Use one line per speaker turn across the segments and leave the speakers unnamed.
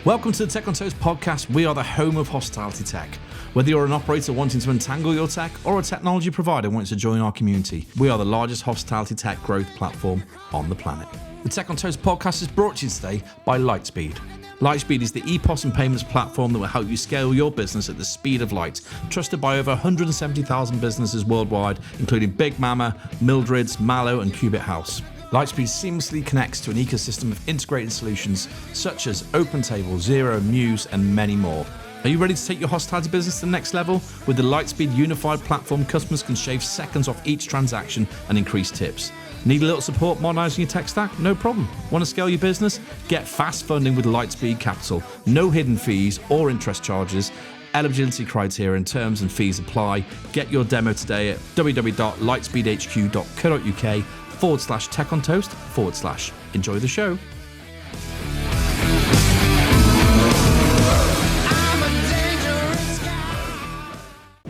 Welcome to the Tech on Toast podcast. We are the home of hospitality tech. Whether you're an operator wanting to untangle your tech or a technology provider wanting to join our community, we are the largest hospitality tech growth platform on the planet. The Tech on Toast podcast is brought to you today by Lightspeed. Lightspeed is the EPOS and payments platform that will help you scale your business at the speed of light. Trusted by over 170,000 businesses worldwide, including Big Mama, Mildred's, Mallow, and Cubit House. Lightspeed seamlessly connects to an ecosystem of integrated solutions such as OpenTable, Xero, Muse, and many more. Are you ready to take your hospitality business to the next level? With the Lightspeed unified platform, customers can shave seconds off each transaction and increase tips. Need a little support modernizing your tech stack? No problem. Want to scale your business? Get fast funding with Lightspeed Capital. No hidden fees or interest charges. Eligibility criteria and terms and fees apply. Get your demo today at www.lightspeedhq.co.uk/tech-on-toast/. Enjoy the show.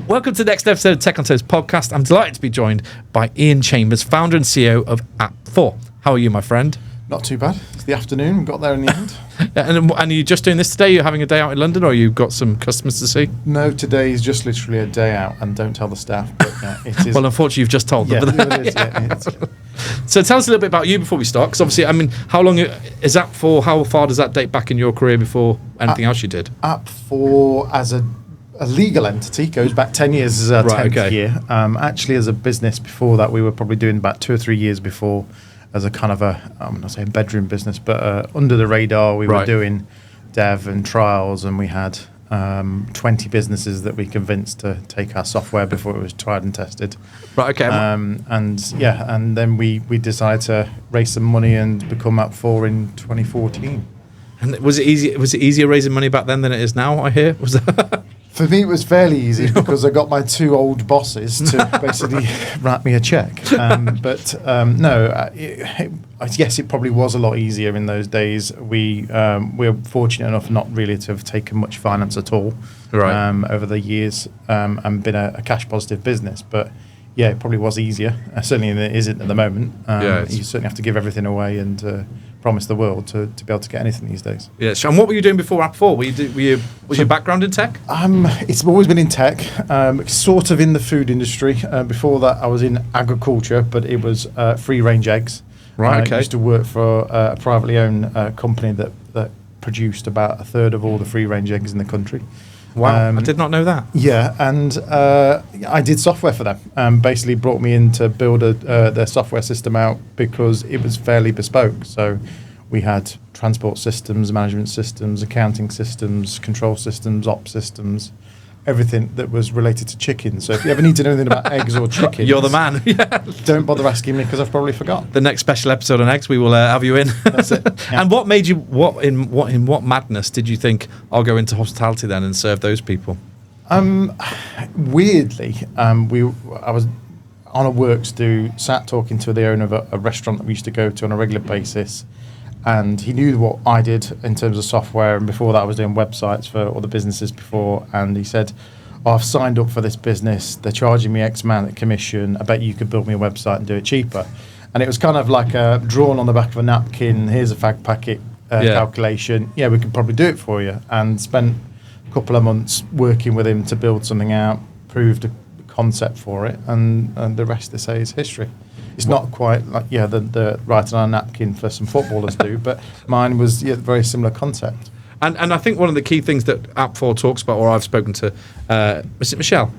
Welcome to the next episode of Tech on Toast podcast. I'm delighted to be joined by Ian Chambers, founder and CEO of App4. How are you, my friend?
Not too bad. It's the afternoon. We got there in the end.
And are you just doing this today? You're having a day out in London, or you've got some customers to see?
No, today is just literally a day out, and don't tell the staff. But it is.
Well, unfortunately, you've just told them.
Yeah, it is. Yeah.
So tell us a little bit about you before we start, because obviously, I mean, how long is App4? How far does that date back in your career before anything else you did?
App4 as a legal entity goes back 10 years as our 10th year. Actually, as a business before that, we were probably doing about 2 or 3 years before as a kind of I'm not saying bedroom business, but under the radar, we were doing dev and trials, and we had 20 businesses that we convinced to take our software before it was tried and tested.
Right, okay.
And then we decided to raise some money and become App4 in 2014.
And was it easy? Was it easier raising money back then than it is now? I hear. Was that?
For me, it was fairly easy because I got my 2 old bosses to basically write me a check. Yes, it probably was a lot easier in those days. We were fortunate enough not really to have taken much finance at all over the years and been a cash positive business. But yeah, it probably was easier. Certainly it isn't at the moment. You certainly have to give everything away and promise the world to be able to get anything these days.
Yes. And what were you doing before App4? Was your background in tech?
It's always been in tech, sort of in the food industry. Before that, I was in agriculture, but it was free-range eggs.
Right, okay.
I used to work for a privately owned company that produced about a third of all the free-range eggs in the country.
Wow, I did not know that.
Yeah, and I did software for them. Basically brought me in to build their software system out because it was fairly bespoke. So we had transport systems, management systems, accounting systems, control systems, ops systems, everything that was related to chicken. So if you ever need to know anything about eggs or chicken,
you're the man.
Don't bother asking me because I've probably forgot.
The next special episode on eggs, we will have you in.
That's it. Yeah.
And what made you? What madness did you think? I'll go into hospitality then and serve those people.
Weirdly, I was on a works do, sat talking to the owner of a restaurant that we used to go to on a regular basis. And he knew what I did in terms of software. And before that, I was doing websites for all the businesses before. And he said, I've signed up for this business. They're charging me X amount of commission. I bet you could build me a website and do it cheaper. And it was kind of like drawn on the back of a napkin. Here's a fag packet calculation. Yeah, we could probably do it for you. And spent a couple of months working with him to build something out, proved a concept for it. And the rest, they say, is history. It's not quite like the writing on a napkin for some footballers do, but mine was a very similar concept.
And I think one of the key things that App4 talks about, or I've spoken to, is it Michelle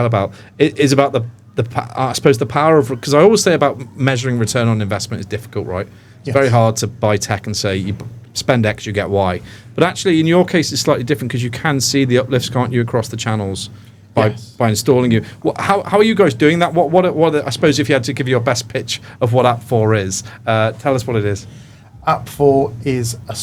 about, is about the I suppose the power of, because I always say about measuring return on investment is difficult, right? It's very hard to buy tech and say you spend X, you get Y. But actually, in your case, it's slightly different because you can see the uplifts, can't you, across the channels. By installing you. How are you guys doing that? What I suppose if you had to give your best pitch of what App4 is, tell us what it is.
App4 is a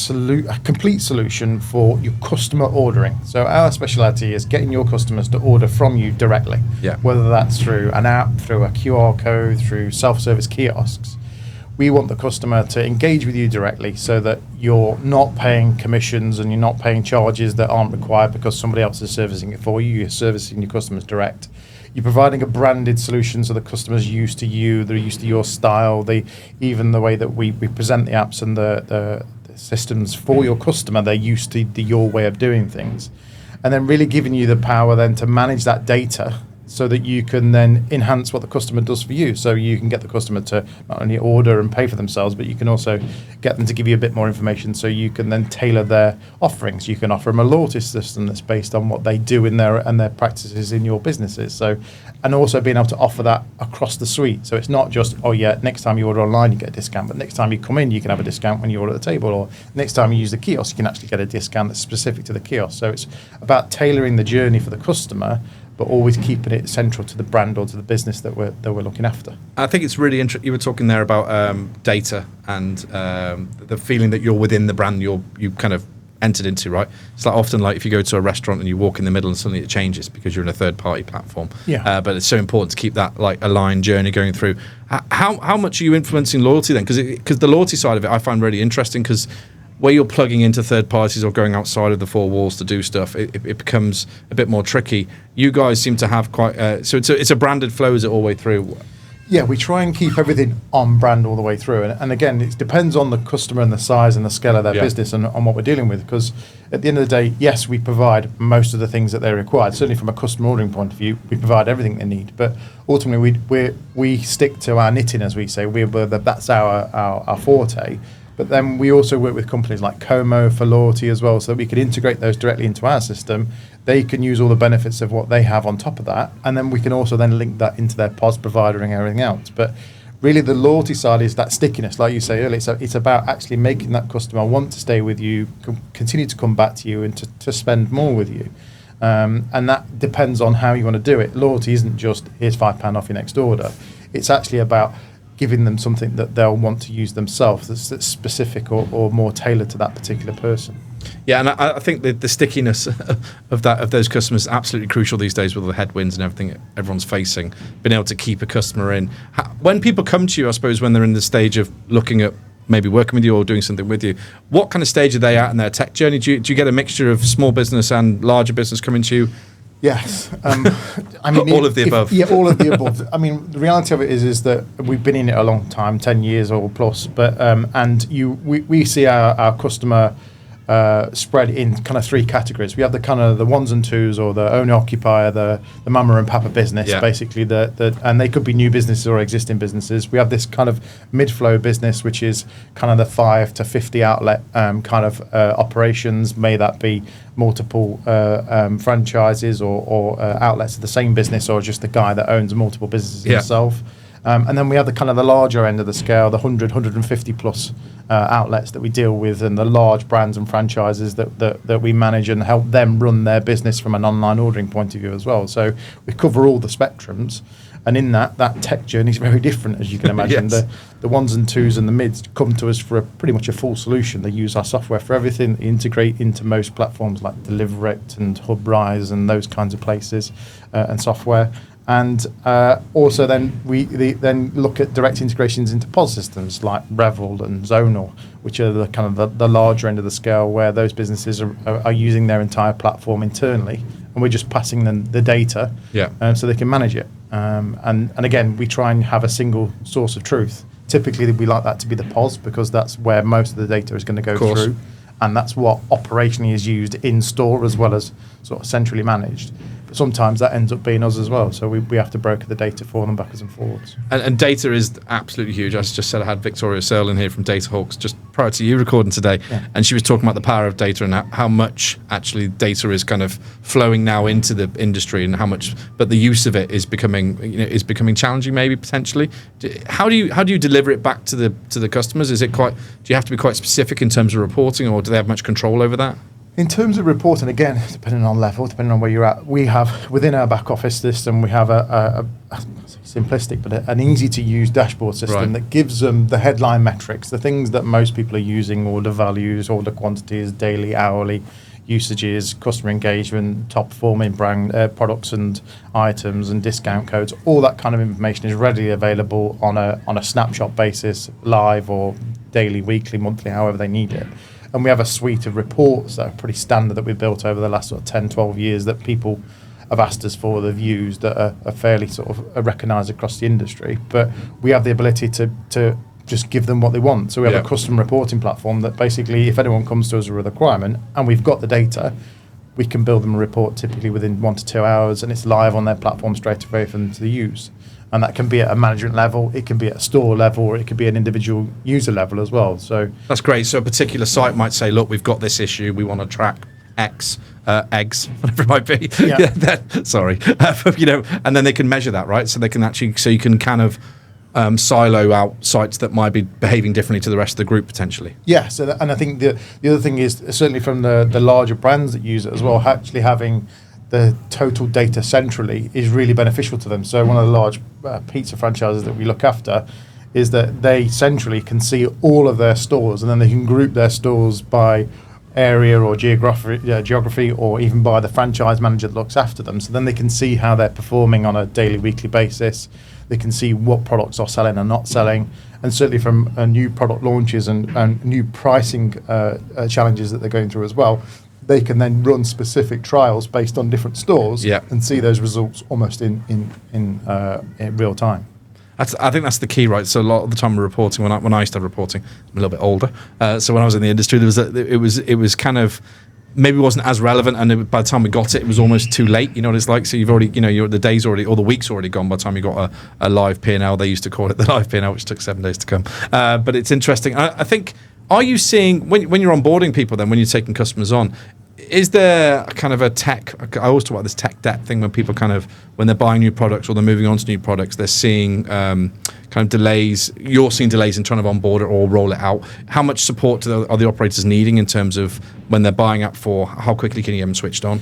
complete solution for your customer ordering. So our speciality is getting your customers to order from you directly. Yeah. Whether that's through an app, through a QR code, through self-service kiosks. We want the customer to engage with you directly so that you're not paying commissions and you're not paying charges that aren't required because somebody else is servicing it for you. You're servicing your customers direct. You're providing a branded solution so the customer's used to you, they're used to your style, even the way that we present the apps and the systems for your customer. They're used to your way of doing things. And then really giving you the power then to manage that data so that you can then enhance what the customer does for you. So you can get the customer to not only order and pay for themselves, but you can also get them to give you a bit more information so you can then tailor their offerings. You can offer them a loyalty system that's based on what they do in their practices in your businesses. So, and also being able to offer that across the suite. So it's not just, oh yeah, next time you order online, you get a discount, but next time you come in, you can have a discount when you order at the table, or next time you use the kiosk, you can actually get a discount that's specific to the kiosk. So it's about tailoring the journey for the customer, but always keeping it central to the brand or to the business that we're looking after.
I think it's really interesting. You were talking there about data and the feeling that you're within the brand you kind of entered into, right? It's like often like if you go to a restaurant and you walk in the middle and suddenly it changes because you're in a third-party platform.
Yeah.
But it's so important to keep that like aligned journey going through. How much are you influencing loyalty then? Because the loyalty side of it I find really interesting, because where you're plugging into third parties or going outside of the four walls to do stuff, it becomes a bit more tricky. You guys seem to have quite so it's a branded flow, is it all the way through?
Yeah, we try and keep everything on brand all the way through. And again, it depends on the customer and the size and the scale of their business and on what we're dealing with. Because at the end of the day, yes, we provide most of the things that they require. Certainly from a customer ordering point of view, we provide everything they need. But ultimately, we stick to our knitting, as we say. That's our forte. But then we also work with companies like Como for loyalty as well, so that we can integrate those directly into our system. They can use all the benefits of what they have on top of that, and then we can also then link that into their POS provider and everything else. But really the loyalty side is that stickiness, like you say earlier. So it's about actually making that customer want to stay with you, continue to come back to you, and to spend more with you. And that depends on how you want to do it. Loyalty isn't just, here's £5 off your next order. It's actually about giving them something that they'll want to use themselves that's specific or more tailored to that particular person.
Yeah, and I think the stickiness of those customers is absolutely crucial these days with all the headwinds and everything everyone's facing. Being able to keep a customer in. When people come to you, I suppose, when they're in the stage of looking at maybe working with you or doing something with you, what kind of stage are they at in their tech journey? Do you get a mixture of small business and larger business coming to you?
Yes, I mean
all of the above.
Yeah, all of the above. I mean, the reality of it is that we've been in it a long time, 10 years or plus. But we see our customer spread in kind of three categories. We have the kind of the ones and twos, or the owner occupier, the mama and papa business, basically. And they could be new businesses or existing businesses. We have this kind of mid-flow business, which is kind of the 5 to 50 outlet kind of operations. May that be multiple franchises or outlets of the same business, or just the guy that owns multiple businesses himself. And then we have the kind of the larger end of the scale, the 100, 150 plus outlets that we deal with, and the large brands and franchises that we manage and help them run their business from an online ordering point of view as well. So we cover all the spectrums. And in that tech journey is very different, as you can imagine.
Yes.
The ones and twos and the mids come to us for pretty much a full solution. They use our software for everything, they integrate into most platforms like Deliverect and Hubrise and those kinds of places and software. And also then we then look at direct integrations into POS systems like Revel and Zonal, which are the kind of the larger end of the scale, where those businesses are using their entire platform internally, and we're just passing them the data so they can manage it. And again, we try and have a single source of truth. Typically, we like that to be the POS, because that's where most of the data is going to go through, and that's what operationally is used in store as well as sort of centrally managed. But sometimes that ends up being us as well, so we have to broker the data for them backwards and forwards.
And data is absolutely huge. I just said I had Victoria Searle in here from Data Hawks just prior to you recording today, and she was talking about the power of data and how much actually data is kind of flowing now into the industry, and how much, but the use of it is becoming challenging, maybe potentially. How do you deliver it back to the customers? Is it do you have to be quite specific in terms of reporting, or do they have much control over that?
In terms of reporting, again, depending on level, depending on where you're at, we have within our back office system, we have a simplistic but an easy to use dashboard system that gives them the headline metrics, the things that most people are using: order values, order quantities, daily, hourly usages, customer engagement, top performing brand products and items, and discount codes. All that kind of information is readily available on a snapshot basis, live or daily, weekly, monthly, however they need it. And we have a suite of reports that are pretty standard that we've built over the last sort of 10, 12 years that people have asked us for, they've used, that are fairly sort of recognised across the industry. But we have the ability to just give them what they want. So we have a custom reporting platform that basically, if anyone comes to us with a requirement and we've got the data, we can build them a report typically within 1 to 2 hours, and it's live on their platform straight away for them to use. And that can be at a management level, it can be at a store level, or it could be an individual user level as well. So
that's great. So a particular site might say, look, we've got this issue, we want to track X eggs, whatever it might be. Sorry, and then they can measure that, right? So they can actually, so you can kind of silo out sites that might be behaving differently to the rest of the group potentially.
Yeah. So and I think the other thing is certainly from the larger brands that use it as well, actually having the total data centrally is really beneficial to them. So one of the large pizza franchises that we look after is that they centrally can see all of their stores, and then they can group their stores by area or geography, or even by the franchise manager that looks after them. So then they can see how they're performing on a daily, weekly basis. They can see what products are selling and not selling. And certainly from new product launches and new pricing challenges that they're going through as well, they can then run specific trials based on different stores and see those results almost in real time.
I think that's the key, right? So a lot of the time we're reporting, when I started reporting, I'm a little bit older. So when I was in the industry, it was kind of, maybe wasn't as relevant, and by the time we got it, it was almost too late. You know what it's like? So you've already, the day's already, or the week's already gone by the time you got a live P&L. They used to call it the live P&L, which took 7 days to come. But it's interesting. I think, are you seeing, when you're onboarding people then, when you're taking customers on, is there kind of a tech, I always talk about this tech debt thing when people kind of, when they're buying new products or they're moving on to new products, they're seeing kind of delays, you're seeing delays in trying to onboard it or roll it out. How much support are the operators needing in terms of when they're buying App4, how quickly can you get them switched on?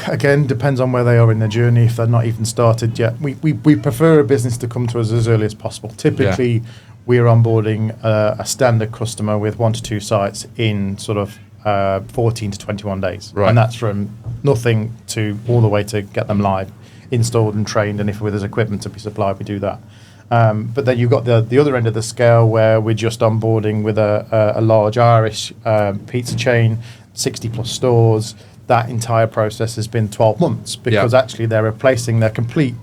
Again, depends on where they are in their journey, if they're not even started yet. We prefer a business to come to us as early as possible. Typically, we're onboarding a standard customer with 1 to 2 sites in sort of 14 to 21 days.
Right.
And that's from nothing to all the way to get them live, installed and trained, and if there's equipment to be supplied, we do that. But then you've got the other end of the scale where we're just onboarding with a large Irish pizza chain, 60 plus stores. That entire process has been 12 months because actually they're replacing their complete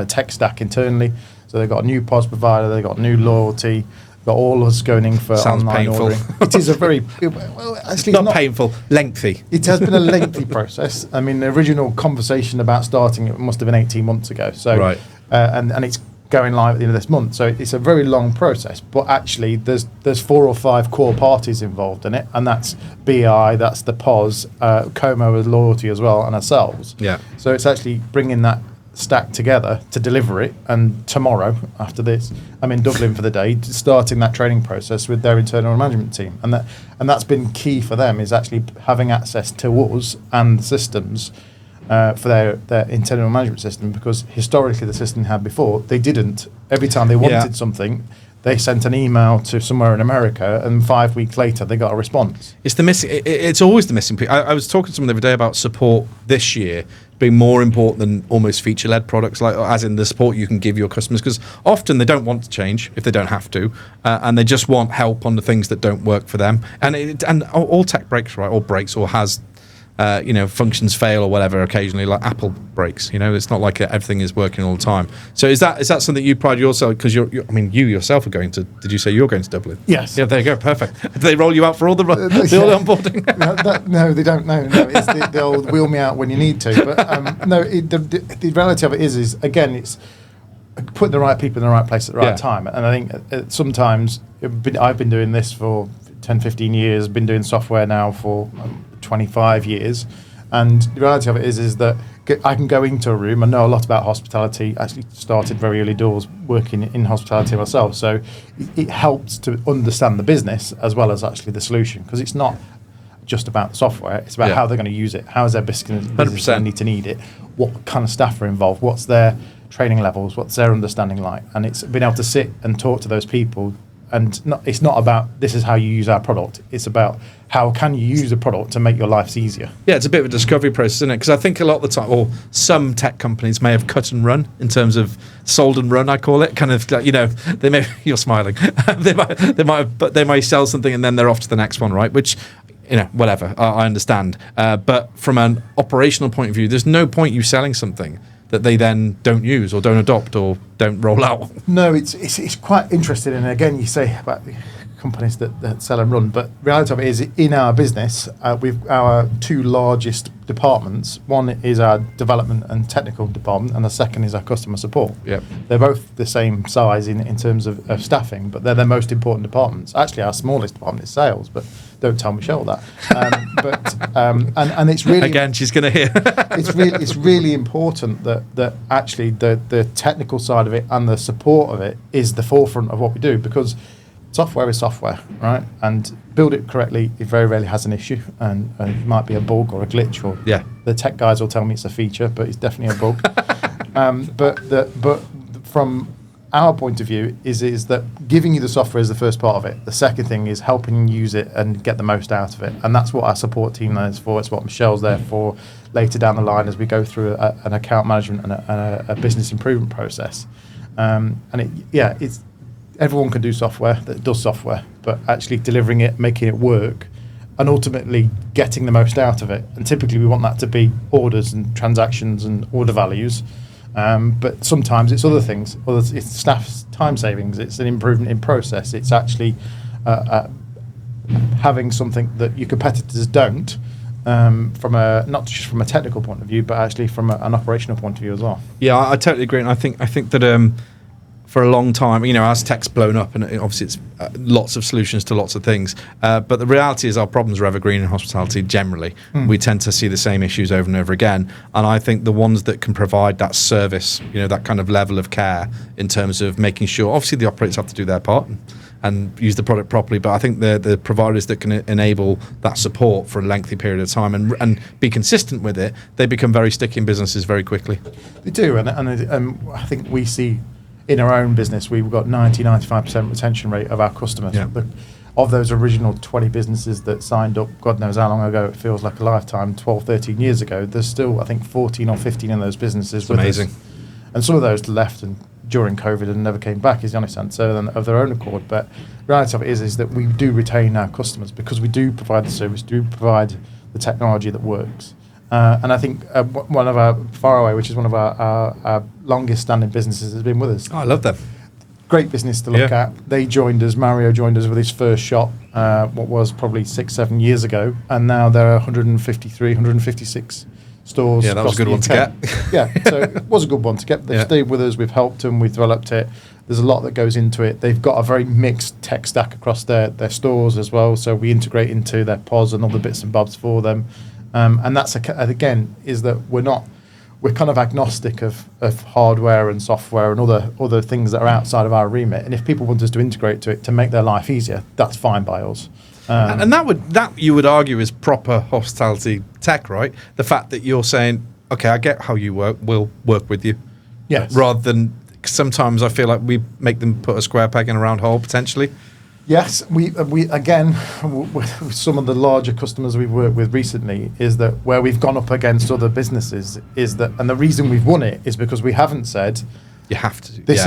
tech stack internally. So they've got a new POS provider, they've got new loyalty, got all of us going in for
sounds
online
painful.
ordering. It is a very, well, actually
not painful, lengthy.
It has been a lengthy process. I mean, the original conversation about starting it must have been 18 months ago. So,
right.
And it's going live at the end of this month. So it's a very long process. But actually, there's 4 or 5 core parties involved in it, and that's BI, that's the POS, Como as loyalty as well, and ourselves.
Yeah.
So it's actually bringing that stack together to deliver it, and tomorrow after this I'm in Dublin for the day, starting that training process with their internal management team, and that's been key for them, is actually having access to us and the systems for their internal management system, because historically the system had before, they didn't. Every time they wanted something, they sent an email to somewhere in America, and 5 weeks later they got a response.
It's the missing. It's always the missing piece. I was talking to someone the other day about support this year being more important than almost feature-led products, like as in the support you can give your customers, because often they don't want to change if they don't have to, and they just want help on the things that don't work for them. And all tech breaks, right? Or breaks, or has. Functions fail or whatever occasionally, like Apple breaks. It's not like everything is working all the time. So is that something you pride yourself, because you yourself are going to, did you say you're going to Dublin?
Yes.
Yeah, there you go, perfect. Do they roll you out for all the onboarding?
No, they don't. No, it's the old wheel me out when you need to. But no, the reality of it is again, it's putting the right people in the right place at the right time. And I think sometimes I've been doing this for 10, 15 years, been doing software now for 25 years, and the reality of it is that I can go into a room and know a lot about hospitality. Actually started very early doors working in hospitality myself, so it helps to understand the business as well as actually the solution, because it's not just about the software, it's about how they're going to use it, how is their business going to need it, what kind of staff are involved, what's their training levels, what's their understanding like, and it's being able to sit and talk to those people. And it's not about this is how you use our product. It's about how can you use the product to make your lives easier.
Yeah, it's a bit of a discovery process, isn't it? Because I think a lot of the time, or some tech companies may have cut and run in terms of sold and run. I call it kind of they may. You're smiling. they might sell something and then they're off to the next one, right? Which whatever. I understand. But from an operational point of view, there's no point you selling something that they then don't use or don't adopt or don't roll out?
No, it's quite interesting. And again, you say about the companies that sell and run, but reality of it is, in our business, we've our two largest departments. One is our development and technical department, and the second is our customer support.
Yep.
They're both the same size in terms of staffing, but they're their most important departments. Actually, our smallest department is sales, but don't tell Michelle that. And it's really,
Again, she's going to hear.
it's really important that actually the technical side of it and the support of it is the forefront of what we do, because software is software, right? And build it correctly, it very rarely has an issue, and it might be a bug or a glitch, or the tech guys will tell me it's a feature, but it's definitely a bug. But from our point of view is that giving you the software is the first part of it. The second thing is helping you use it and get the most out of it, and that's what our support team is for. It's what Michelle's there for later down the line as we go through an account management and a business improvement process. It's everyone can do software that does software, but actually delivering it, making it work, and ultimately getting the most out of it. And typically we want that to be orders and transactions and order values. But sometimes it's other things. It's staff's time savings. It's an improvement in process. It's actually having something that your competitors don't, from not just from a technical point of view, but actually from an operational point of view as well.
Yeah, I totally agree, and I think that for a long time, as tech's blown up, and obviously it's lots of solutions to lots of things, but the reality is our problems are evergreen in hospitality generally. We tend to see the same issues over and over again, and I think the ones that can provide that service, that kind of level of care in terms of making sure, obviously the operators have to do their part and use the product properly, but I think the providers that can enable that support for a lengthy period of time and be consistent with it, they become very sticky in businesses very quickly.
They do, and I think we see in our own business, we've got 90-95% retention rate of our customers.
Yeah.
Of those original 20 businesses that signed up, God knows how long ago, it feels like a lifetime, 12, 13 years ago, there's still, I think, 14 or 15 in those businesses. It's
amazing.
Us. And some of those left and during COVID and never came back, is the honest answer, of their own accord. But the reality of it is that we do retain our customers because we do provide the service, do provide the technology that works. And I think one of our Faraway, which is one of our longest standing businesses, has been with us.
Oh, I love them.
Great business to look at. They joined us. Mario joined us with his first shop, what was probably 6-7 years ago, and now there are 156 stores.
Yeah, that was a good one to get.
Yeah, so it was a good one to get. They've stayed with us. We've helped them. We've developed it. There's a lot that goes into it. They've got a very mixed tech stack across their stores as well. So we integrate into their POS and other bits and bobs for them. And that's again is that we're kind of agnostic of hardware and software and other things that are outside of our remit. And if people want us to integrate to it to make their life easier, that's fine by us.
And that you would argue is proper hospitality tech, right? The fact that you're saying, okay, I get how you work, we'll work with you.
Yes.
Rather than sometimes I feel like we make them put a square peg in a round hole potentially.
Yes, we again, with some of the larger customers we've worked with recently, is that where we've gone up against other businesses is that, and the reason we've won it is because we haven't said,
you have to.
This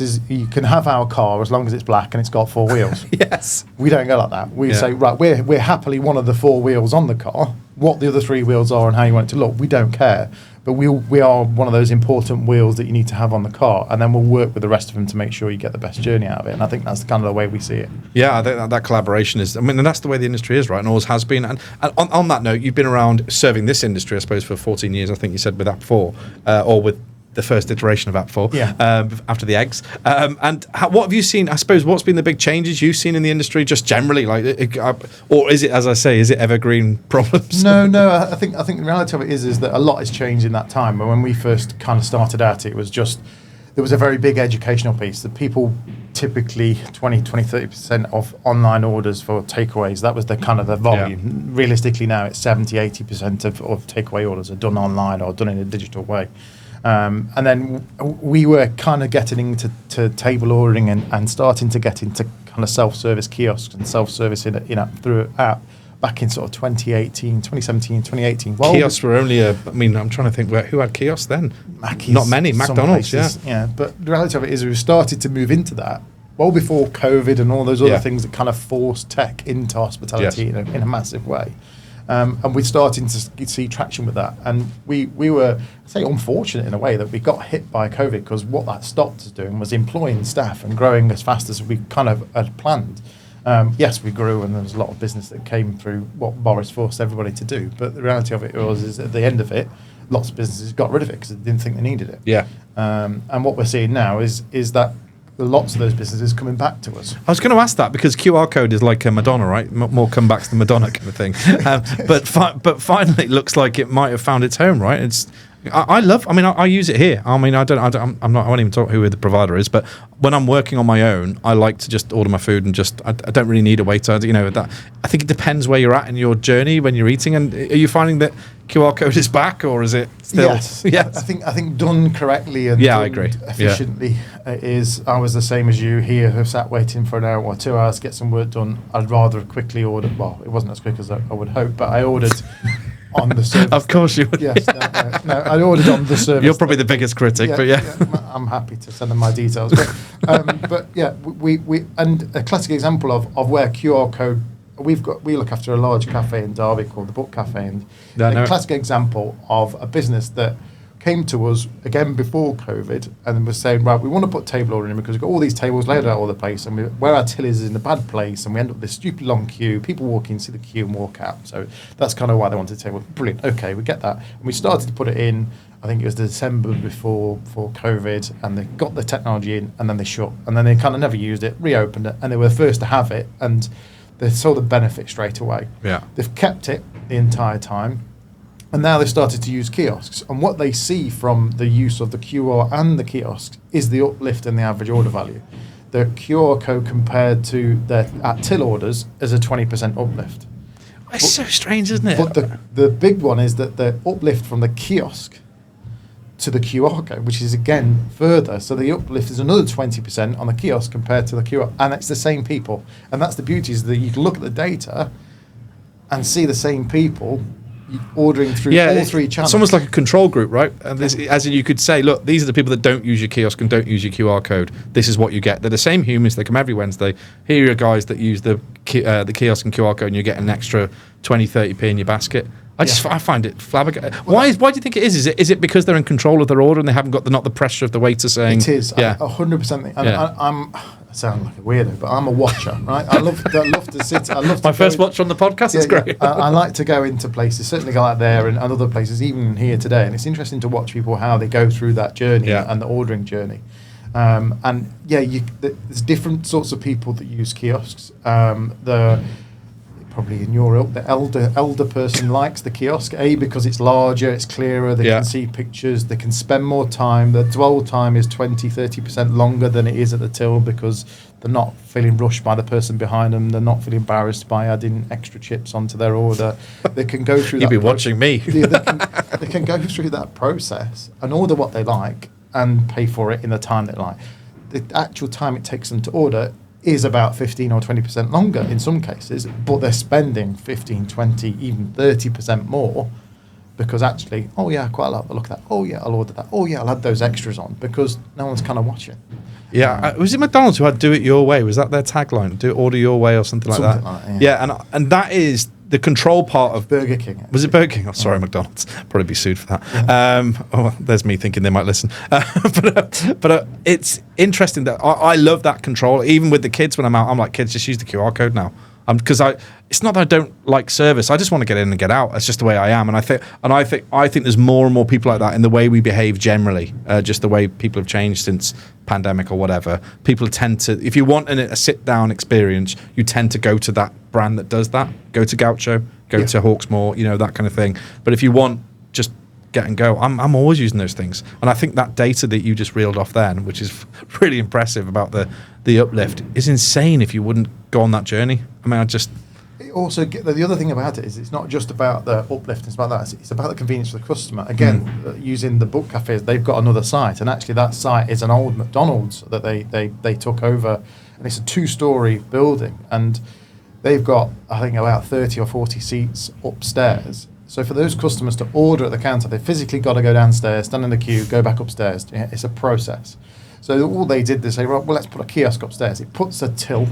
is you can have our car as long as it's black and it's got 4 wheels.
Yes.
We don't go like that. We say, right, we're happily one of the 4 wheels on the car. What the other 3 wheels are and how you want it to look, we don't care. But we are one of those important wheels that you need to have on the car, and then we'll work with the rest of them to make sure you get the best journey out of it. And I think that's kind of the way we see it.
Yeah, I think that collaboration is, and that's the way the industry is, right? And always has been. And on that note, you've been around serving this industry, I suppose, for 14 years, I think you said, with App4, or with the first iteration of App4, after the eggs. And what have you seen? I suppose what's been the big changes you've seen in the industry, just generally, or is it, as I say, is it evergreen problems?
No. I think the reality of it is that a lot has changed in that time. But when we first kind of started out, it was just there was a very big educational piece that people typically 30% of online orders for takeaways. That was the kind of the volume. Yeah. Realistically, now it's 70-80% of takeaway orders are done online or done in a digital way. And then we were kind of getting into table ordering and starting to get into kind of self-service kiosks and self-service in app through app back in sort of 2017, 2018.
Kiosks were only I'm trying to think who had kiosks then?
Mackey's,
not many. McDonald's,
yeah. But the reality of it is we started to move into that well before COVID and all those other things that kind of forced tech into hospitality in a massive way. And we're starting to see traction with that. And we were, I'd say, unfortunate in a way that we got hit by COVID, because what that stopped us doing was employing staff and growing as fast as we kind of had planned. Yes, we grew, and there was a lot of business that came through what Boris forced everybody to do. But the reality of it was, is at the end of it, lots of businesses got rid of it because they didn't think they needed it.
Yeah.
And what we're seeing now is that lots of those businesses coming back to us.
I was going to ask that, because QR code is like a Madonna, right? More comebacks than Madonna kind of thing. But finally, it looks like it might have found its home, right? I use it here. I mean, I won't even talk who the provider is, but when I'm working on my own, I like to just order my food and I don't really need a waiter. That I think it depends where you're at in your journey when you're eating. And are you finding that QR code is back, or is it still?
Yes. I think done correctly and
I agree.
efficiently it is. I was the same as you here, who sat waiting for an hour or 2 hours to get some work done. I'd rather quickly order. Well, it wasn't as quick as I would hope, but I ordered on the service.
Of course you would.
Yes, no, I ordered on the service.
You're probably the biggest critic, but yeah.
I'm happy to send them my details. But yeah, we and a classic example of where QR code. We look after a large cafe in Derby called the Book Cafe, and a classic example of a business that came to us again before COVID and was saying, right, we want to put table ordering in because we've got all these tables laid out all the place, and where our till is in a bad place, and we end up with this stupid long queue. People walk in, see the queue, and walk out. So that's kind of why they wanted a table. Brilliant. Okay, we get that, and we started to put it in. I think it was December before COVID, and they got the technology in, and then they shut, and then they kind of never used it, reopened it, and they were the first to have it, and they saw the benefit straight away.
Yeah.
They've kept it the entire time, and now they've started to use kiosks. And what they see from the use of the QR and the kiosks is the uplift in the average order value. The QR code compared to their at-till orders is a 20% uplift.
It's so strange, isn't it?
But the big one is that the uplift from the kiosk to the QR code, which is again further. So the uplift is another 20% on the kiosk compared to the QR, and it's the same people. And that's the beauty, is that you can look at the data and see the same people ordering through all three channels.
It's almost like a control group, right? And as in, you could say, look, these are the people that don't use your kiosk and don't use your QR code. This is what you get. They're the same humans. They come every Wednesday. Here are your guys that use the kiosk and QR code, and you get an extra 20, 30p in your basket. I find it flabbergasting. Why do you think it is? Is it because they're in control of their order and they haven't got not the pressure of the waiter saying?
It is.
Yeah.
100%. I sound like a weirdo, but I'm a watcher, right? I love to sit. I love to
my first watch on the podcast. It's great.
I like to go into places, certainly go out there and other places, even here today. And it's interesting to watch people, how they go through that journey and the ordering journey. There's different sorts of people that use kiosks. Probably in your ilk, the elder person likes the kiosk, because it's larger, it's clearer, they can see pictures, they can spend more time. The dwell time is 20-30% longer than it is at the till, because they're not feeling rushed by the person behind them, they're not feeling embarrassed by adding extra chips onto their order. They can go through
You've been watching me.
they can go through that process and order what they like and pay for it in the time they like. The actual time it takes them to order is about 15 or 20% longer in some cases, but they're spending 15, 20, even 30% more, because actually, I quite like the look at that. I'll order that. I'll add those extras on, because no one's kind of watching.
Yeah, was it McDonald's who had "Do It Your Way"? Was that their tagline? "Do Order Your Way" or something like that? Yeah, and that is the control part of
Burger King. Actually.
Was it Burger King? Oh, sorry, McDonald's. Probably be sued for that. Yeah. There's me thinking they might listen. But it's interesting that I love that control. Even with the kids, when I'm out, I'm like, kids, just use the QR code now. Because it's not that I don't like service. I just want to get in and get out. That's just the way I am. And I think there's more and more people like that in the way we behave generally. Just the way people have changed since pandemic or whatever. People tend to, if you want a sit down experience, you tend to go to that brand that does that. Go to Gaucho, go to Hawksmoor, that kind of thing. But if you want just get and go, I'm always using those things. And I think that data that you just reeled off then, which is really impressive about the uplift, is insane if you wouldn't go on that journey. I mean,
It also, the other thing about it is it's not just about the uplift, it's about that. It's about the convenience for the customer. Again, using the book cafes, they've got another site, and actually that site is an old McDonald's that they took over, and it's a 2-story building, and they've got, I think, about 30 or 40 seats upstairs. So for those customers to order at the counter, they physically got to go downstairs, stand in the queue, go back upstairs. It's a process. So all they did, they say, well, let's put a kiosk upstairs. It puts a till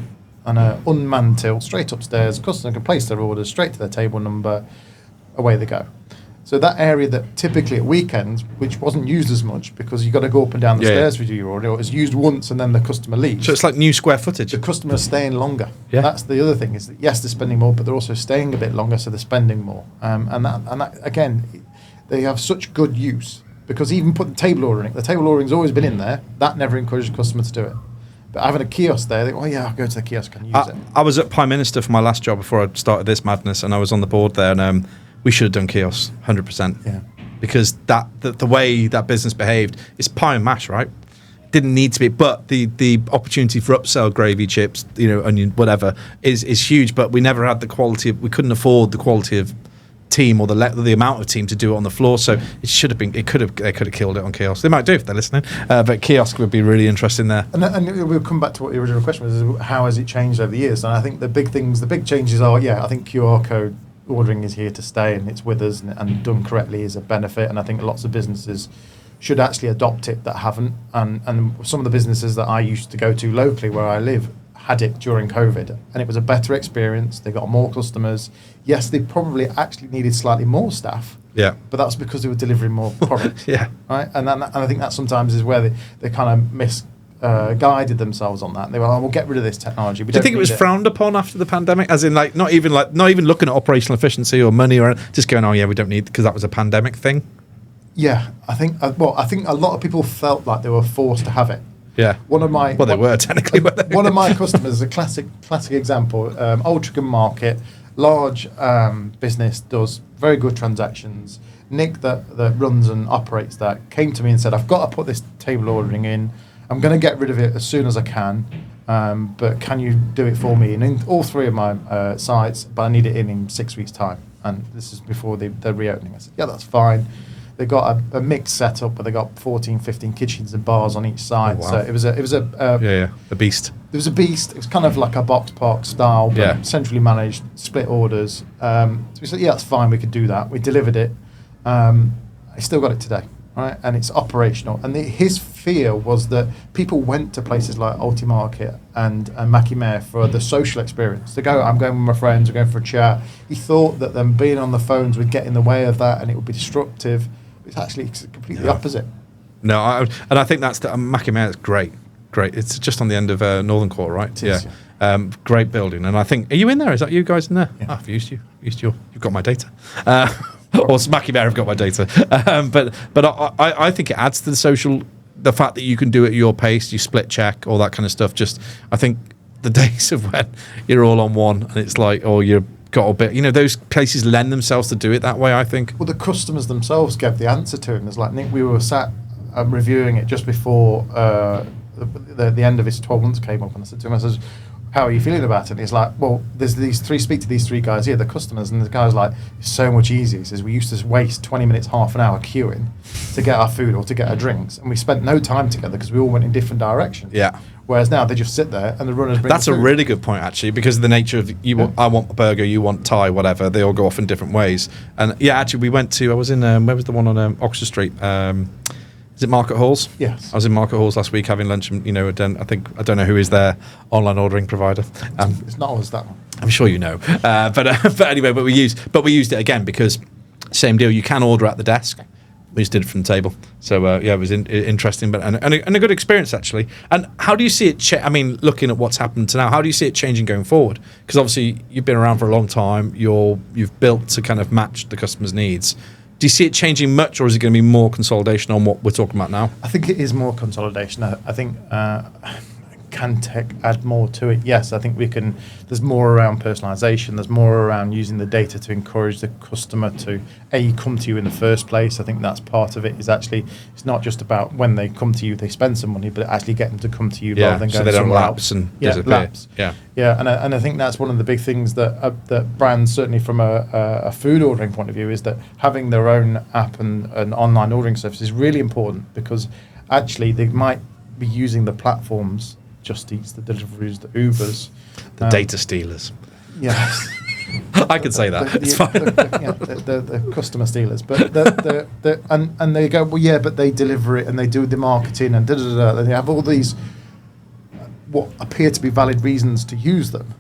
and an unmanned till straight upstairs. Customer can place their orders straight to their table number, away they go. So that area that typically at weekends, which wasn't used as much because you've got to go up and down the stairs to do your order, or it's used once and then the customer leaves.
So it's like new square footage.
The customer's staying longer.
Yeah.
That's the other thing, is that yes, they're spending more, but they're also staying a bit longer, so they're spending more. And that again, they have such good use, because even put the table ordering's always been in there. That never encouraged the customer to do it. But having a kiosk there, they go, oh yeah, I'll go to the kiosk and use it.
I was at Prime Minister for my last job before I started this madness, and I was on the board there, and we should have done kiosks, 100%.
Yeah.
Because the way that business behaved is pie and mash, right? Didn't need to be, but the opportunity for upsell gravy chips, onion, whatever, is huge. But we never had the quality we couldn't afford the quality of team or the amount of team to do it on the floor. So it should have been. They could have killed it on kiosks. They might do if they're listening. But kiosk would be really interesting there.
And we'll come back to what the original question was: is how has it changed over the years? And I think the big changes are, I think QR code ordering is here to stay, and it's with us, and done correctly is a benefit. And I think lots of businesses should actually adopt it that haven't. And some of the businesses that I used to go to locally where I live had it during COVID, and it was a better experience. They got more customers. Yes, they probably actually needed slightly more staff.
Yeah.
But that's because they were delivering more product.
Yeah.
Right. And I think that sometimes is where they kind of guided themselves on that. They were, we'll get rid of this technology.
Do you think it was frowned upon after the pandemic, as in not even looking at operational efficiency or money, or just going, oh yeah, we don't need, because that was a pandemic thing?
Yeah, I think a lot of people felt like they were forced to have it.
Yeah. They were technically.
One of my customers is a classic example. Altrincham Market, large business, does very good transactions. Nick that runs and operates that came to me and said, I've got to put this table ordering in. I'm going to get rid of it as soon as I can, but can you do it for me? And in all three of my sites, but I need it in 6 weeks' time. And this is before they're reopening. I said, yeah, that's fine. They got a mixed setup, but they got 14, 15 kitchens and bars on each side.
Oh, wow.
So it was a
beast.
It was a beast. It was kind of like a box park style, but centrally managed, split orders. So we said, yeah, that's fine. We could do that. We delivered it. I still got it today, right? And it's operational. And his fear was that people went to places like Alti Market and Mackie Mare for the social experience. I'm going with my friends, we're going for a chat. He thought that them being on the phones would get in the way of that and it would be disruptive. It's actually completely opposite.
No, I think that's Mackie Mare is great. It's just on the end of Northern Court, right?
Is,
yeah. Great building. And I think, are you in there? Is that you guys in there?
Yeah.
I've used you. You've got my data. Or Mackie Mare have got my data. But I think it adds to the social, the fact that you can do it at your pace, you split check, all that kind of stuff. Just, I think the days of when you're all on one and it's like, oh, you've got a bit, those places lend themselves to do it that way, I think.
Well, the customers themselves gave the answer to him. It's like, Nick, we were sat reviewing it just before the end of his 12 months came up, and I said to him, I said, how are you feeling about it? And he's like, well, speak to these three guys here, the customers, and the guy's like, it's so much easier. He says, we used to waste 20 minutes, half an hour queuing to get our food or to get our drinks, and we spent no time together because we all went in different directions.
Yeah.
Whereas now they just sit there and the runners bring
That's
the
a
food.
really good point, actually, because of the nature of I want a burger, you want Thai, whatever. They all go off in different ways. And yeah, actually, we went to, I was in, where was the one on Oxford Street? Is it Market Halls?
Yes.
I was in Market Halls last week having lunch, and I don't know who is their online ordering provider.
It's not always that one.
I'm sure you know, but anyway, but we used it again because same deal. You can order at the desk. We just did it from the table. So it was interesting, but and a good experience actually. And how do you see it? Looking at what's happened to now, how do you see it changing going forward? Because obviously you've been around for a long time. You've built to kind of match the customer's needs. Do you see it changing much, or is it going to be more consolidation on what we're talking about now?
I think it is more consolidation. I think can tech add more to it? Yes, I think we can. There's more around personalisation. There's more around using the data to encourage the customer to come to you in the first place. I think that's part of it. Is actually it's not just about when they come to you, they spend some money, but actually get them to come to you rather than
so
going
they don't
somewhere
lapse
else.
and disappear.
Lapse. Yeah, and I think that's one of the big things that brands, certainly from a food ordering point of view, is that having their own app and an online ordering service is really important, because actually they might be using the platforms, Just Eats, the deliveries, the Ubers,
the data stealers.
Yes.
I could say that. It's fine.
The customer stealers, but and they go, well, yeah, but they deliver it and they do the marketing and da da da. They have all these. what appear to be valid reasons to use them.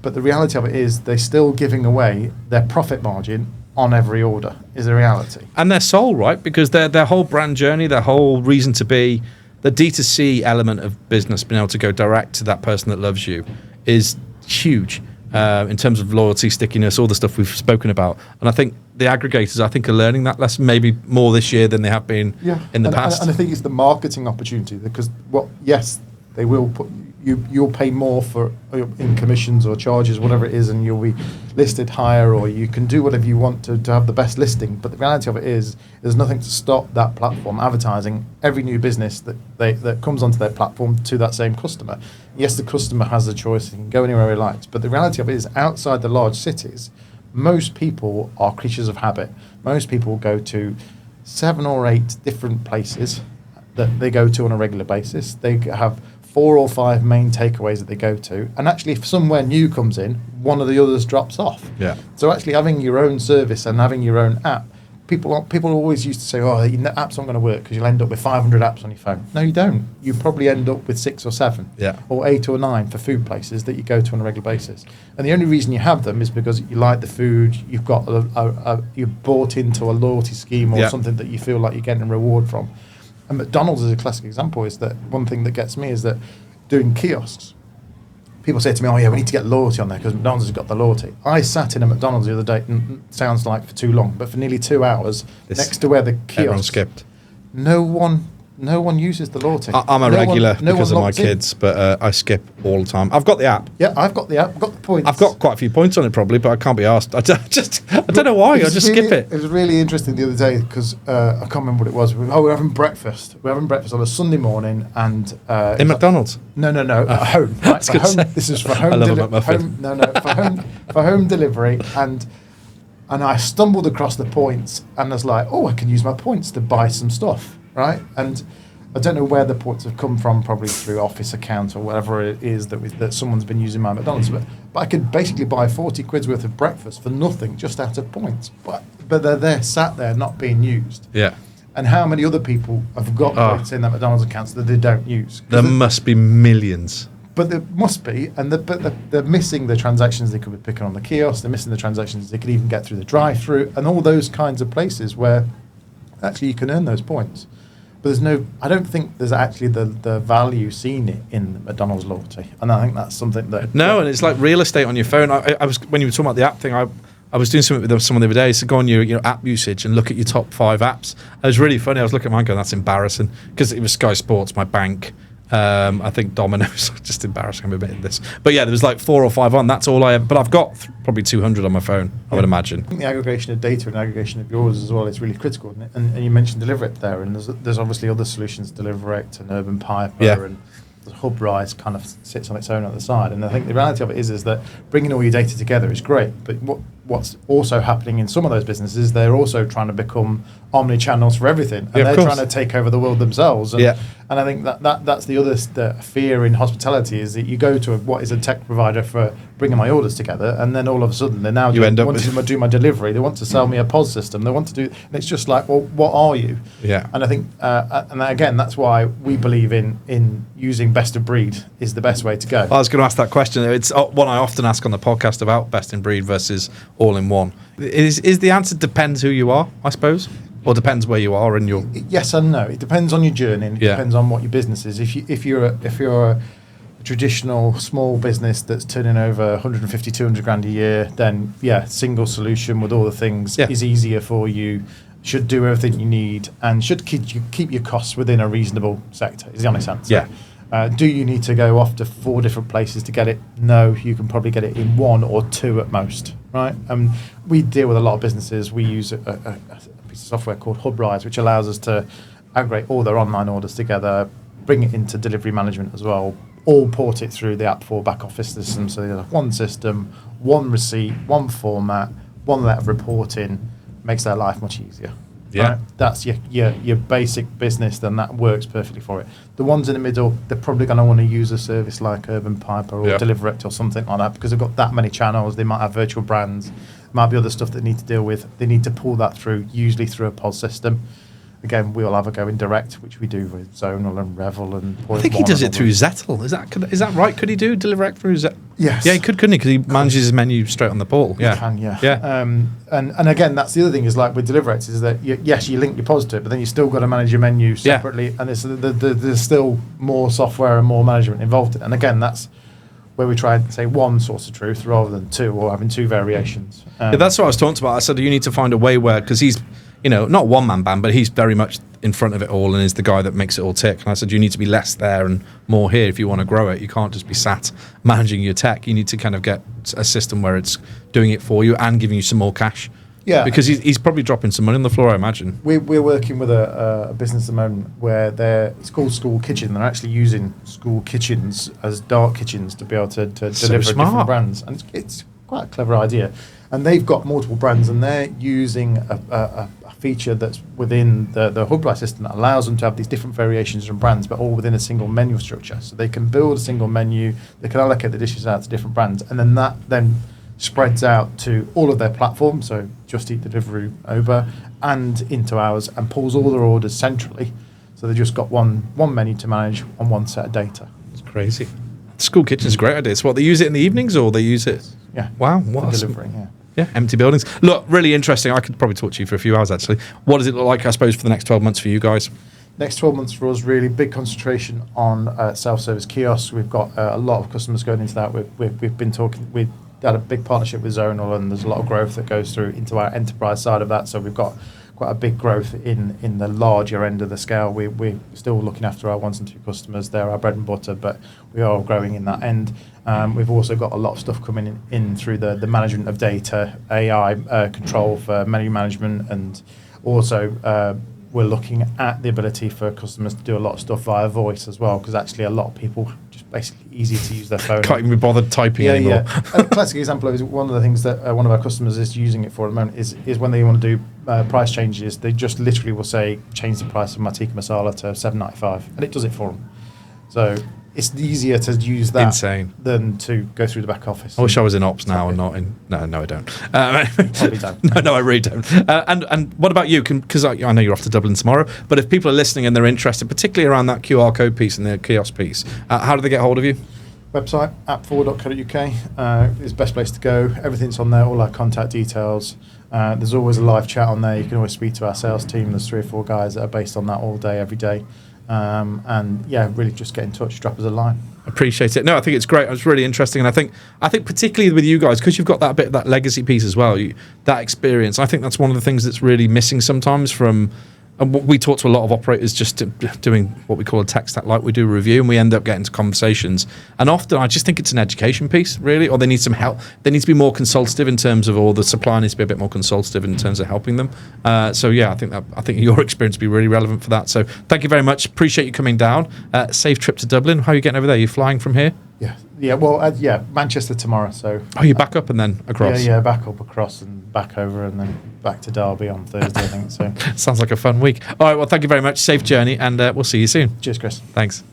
But the reality of it is they're still giving away their profit margin on every order is a reality.
And their soul, right? Because their whole brand journey, their whole reason to be, the D2C element of business, being able to go direct to that person that loves you, is huge in terms of loyalty, stickiness, all the stuff we've spoken about. And I think the aggregators, are learning that lesson maybe more this year than they have been in the past.
And I think it's the marketing opportunity, because yes, they will put you'll pay more for in commissions or charges, whatever it is, and you'll be listed higher, or you can do whatever you want to have the best listing. But the reality of it is, there's nothing to stop that platform advertising every new business that comes onto their platform to that same customer. Yes, the customer has the choice; he can go anywhere he likes. But the reality of it is, outside the large cities, most people are creatures of habit. Most people go to 7 or 8 different places that they go to on a regular basis. They have 4 or 5 main takeaways that they go to, and actually if somewhere new comes in, one of the others drops off.
Yeah.
So actually having your own service and having your own app, people always used to say, oh, your app's not going to work because you'll end up with 500 apps on your phone. No, you don't. You probably end up with 6 or 7, or 8 or 9 for food places that you go to on a regular basis. And the only reason you have them is because you like the food, you've got you're bought into a loyalty scheme or something that you feel like you're getting a reward from. And McDonald's is a classic example. Is that one thing that gets me is that doing kiosks, people say to me, oh yeah, we need to get loyalty on there because McDonald's has got the loyalty. I sat in a McDonald's the other day, and it sounds like for too long, but for nearly 2 hours next to where the kiosk.
Everyone skipped.
No one uses the loyalty.
I'm a regular because of my kids, but I skip all the time. I've got the app.
Yeah, I've got the app. I've got the points.
I've got quite a few points on it probably, but I can't be asked. I don't know why. I just skip it.
It was really interesting the other day because I can't remember what it was. We're having breakfast. We're having breakfast on a Sunday morning, and
in McDonald's.
No, at home. Right? For home. This is for home.
I love a McMuffin.
For home delivery, and I stumbled across the points, and I was like, oh, I can use my points to buy some stuff. Right, and I don't know where the points have come from, probably through Office account or whatever it is that someone's been using my McDonald's. But I could basically buy 40 quid's worth of breakfast for nothing, just out of points. But they're there, sat there, not being used.
Yeah.
And how many other people have got points in their McDonald's accounts that they don't use?
There must be millions.
But there must be, and they're missing the transactions they could be picking on the kiosk. They're missing the transactions they could even get through the drive-through, and all those kinds of places where actually you can earn those points. But I don't think there's actually the value seen in the McDonald's loyalty, and I think that's something that.
No, and it's like real estate on your phone. I was, when you were talking about the app thing, I was doing something with someone the other day. So go on your app usage and look at your top 5 apps. It was really funny. I was looking at mine going, that's embarrassing, because it was Sky Sports, my bank. I think Domino's, just embarrassing. I'm admitting this, but yeah, there was like 4 or 5 on. That's all I have. But I've got probably 200 on my phone. I would imagine.
I think the aggregation of data and aggregation of yours as well is really critical, isn't it? And you mentioned Deliverect there, and there's obviously other solutions, Deliverect and Urban Piper, and the Hubrise kind of sits on its own at the side. And I think the reality of it is that bringing all your data together is great, but what's also happening in some of those businesses is they're also trying to become omni-channels for everything, and they're trying to take over the world themselves. And I think that's the other fear in hospitality, is that you go to what is a tech provider for bringing my orders together, and then all of a sudden they now want to do my delivery. They want to sell me a POS system. They want to do, and it's just like, well, what are you?
Yeah.
And I think, and again, that's why we believe in using best of breed is the best way to go.
I was going to ask that question. It's one I often ask on the podcast about best in breed versus all in one. Is the answer depends who you are, I suppose? Or depends where you are in your.
Yes and no. It depends on your journey. And it depends on what your business is. If you're a traditional small business that's turning over 150, 200 grand a year, then single solution with all the things is easier for you. Should do everything you need, and should keep your costs within a reasonable sector. Is the honest answer. Do you need to go off to 4 different places to get it? No, you can probably get it in 1 or 2 at most, right? We deal with a lot of businesses. We use a piece of software called Hubrise, which allows us to aggregate all their online orders together, bring it into delivery management as well, all port it through the App4 back office system. So there's one system, one receipt, one format, one letter of reporting, makes their life much easier.
Yeah,
right? That's your basic business, then that works perfectly for it. The ones in the middle, they're probably going to want to use a service like Urban Piper or Deliverect or something like that, because they've got that many channels. They might have virtual brands, might be other stuff that they need to deal with. They need to pull that through, usually through a POS system. again, we'll have a go in direct, which we do with Zonal and Revel and Point
I think he does it through Zettel. Is that right? Could he do direct through Zettel?
Yes.
Yeah, he could, couldn't he? Because he manages his menu straight on the portal. Yeah.
You can, yeah.
Yeah.
And again, that's the other thing is like with Deliverect is that yes, you link your pods to it, but then you still got to manage your menu separately, and there's still more software and more management involved in it. And again, that's where we try and say one source of truth rather than two, or having two variations.
Yeah, that's what I was talking about. I said you need to find a way where, because he's, not one man band, but he's very much in front of it all and is the guy that makes it all tick. And I said you need to be less there and more here if you want to grow it. You can't just be sat managing your tech. You need to kind of get a system where it's doing it for you and giving you some more cash.
Yeah,
because he's probably dropping some money on the floor, I imagine.
We're working with a business at the moment where it's called School Kitchen. They're actually using school kitchens as dark kitchens to be able to deliver different brands, and it's quite a clever idea. And they've got multiple brands, and they're using a feature that's within the Hubly system that allows them to have these different variations from brands, but all within a single menu structure. So they can build a single menu, they can allocate the dishes out to different brands, and then that spreads out to all of their platforms, so Just Eat, Deliveroo, Uber, and into ours, and pulls all their orders centrally. So they've just got one menu to manage on one set of data.
It's crazy. School kitchen's a great idea. So what, they use it in the evenings, or they use it?
Yeah.
Wow. What
delivering, yeah.
Yeah, empty buildings. Look, really interesting. I could probably talk to you for a few hours, actually. What does it look like, I suppose, for the next 12 months for you guys?
Next 12 months for us, really big concentration on self-service kiosks. We've got a lot of customers going into that. We've been talking, we had a big partnership with Zonal, and there's a lot of growth that goes through into our enterprise side of that. So we've got quite a big growth in the larger end of the scale. We're still looking after our 1 and 2 customers. They're our bread and butter, but we are growing in that end. We've also got a lot of stuff coming in through the management of data, AI control for menu management, and also we're looking at the ability for customers to do a lot of stuff via voice as well, because actually a lot of people just basically easy to use their phone.
Can't even be bothered typing anymore.
Yeah. A classic example is one of the things that one of our customers is using it for at the moment is when they want to do price changes, they just literally will say, change the price of my tikka masala to $7.95, and it does it for them. So it's easier to use that than to go through the back office.
I wish I was in ops now and not in. No, I don't.
Probably don't.
No, I really don't. And what about you? Because I know you're off to Dublin tomorrow, but if people are listening and they're interested, particularly around that QR code piece and the kiosk piece, how do they get hold of you?
Website, app4.co.uk is the best place to go. Everything's on there, all our contact details. There's always a live chat on there. You can always speak to our sales team. There's 3 or 4 guys that are based on that all day, every day. And yeah, really just get in touch, drop us a line.
Appreciate it. No, I think it's great. It's really interesting, and I think particularly with you guys, because you've got that bit of that legacy piece as well, that experience. I think that's one of the things that's really missing sometimes from. And we talk to a lot of operators just doing what we call a tech stack, like we do a review, and we end up getting to conversations. And often I just think it's an education piece, really, or they need some help. They need to be more consultative in terms of, or the supplier needs to be a bit more consultative in terms of helping them. So yeah, I think your experience would be really relevant for that. So thank you very much. Appreciate you coming down. Safe trip to Dublin. How are you getting over there? Are you flying from here?
Yeah. Well, Manchester tomorrow. So.
Oh, you're back up and then across.
Yeah, back up across and back over, and then back to Derby on Thursday, I think. So.
Sounds like a fun week. All right. Well, thank you very much. Safe journey, and we'll see you soon.
Cheers, Chris.
Thanks.